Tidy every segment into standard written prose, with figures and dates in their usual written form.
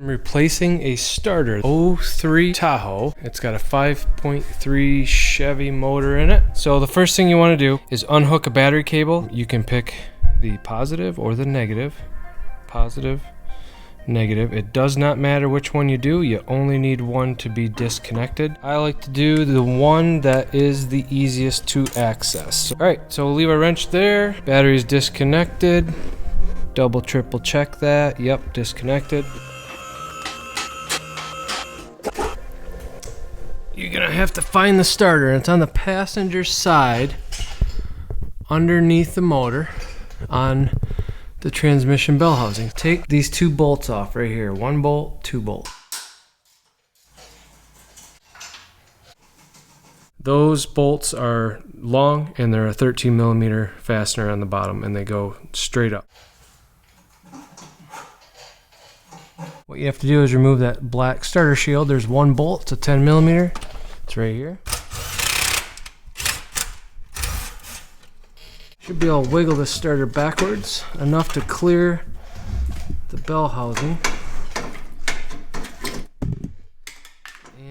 I'm replacing a starter, 03 Tahoe. It's got a 5.3 Chevy motor in it. So the first thing you want to do is unhook a battery cable. You can pick the positive or the negative. Positive, negative. It does not matter which one you do. You only need one to be disconnected. I like to do the one that is the easiest to access. All right, so we'll leave our wrench there. Battery's disconnected. Double, triple check that. Yep, disconnected. You're gonna have to find the starter. It's on the passenger side underneath the motor on the transmission bell housing. Take these two bolts off right here. One bolt, two bolts. Those bolts are long and they're a 13 millimeter fastener on the bottom and they go straight up. What you have to do is remove that black starter shield. There's one bolt, it's a 10 millimeter. It's right here. Should be able to wiggle the starter backwards enough to clear the bell housing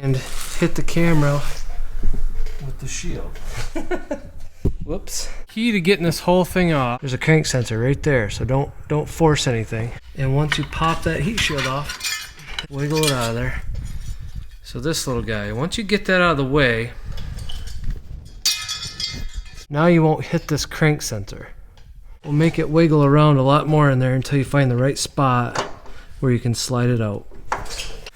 and hit the camera with the shield. Whoops. Key to getting this whole thing off, there's a crank sensor right there, so don't force anything. And once you pop that heat shield off, wiggle it out of there. So this little guy, once you get that out of the way, now you won't hit this crank sensor. We'll make it wiggle around a lot more in there until you find the right spot where you can slide it out.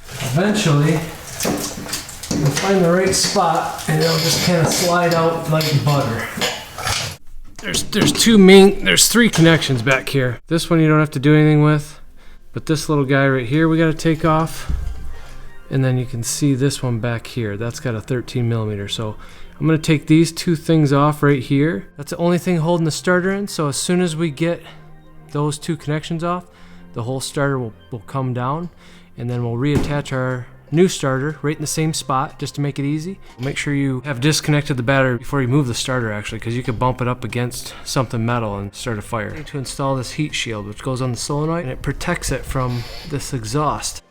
Eventually, you'll find the right spot and it'll just kind of slide out like butter. There's three connections back here. This one you don't have to do anything with, but this little guy right here we gotta take off. And then you can see this one back here. That's got a 13 millimeter. So I'm gonna take these two things off right here. That's the only thing holding the starter in. So as soon as we get those two connections off, the whole starter will come down, and then we'll reattach our new starter right in the same spot just to make it easy. Make sure you have disconnected the battery before you move the starter actually, because you could bump it up against something metal and start a fire. I need to install this heat shield which goes on the solenoid and it protects it from this exhaust.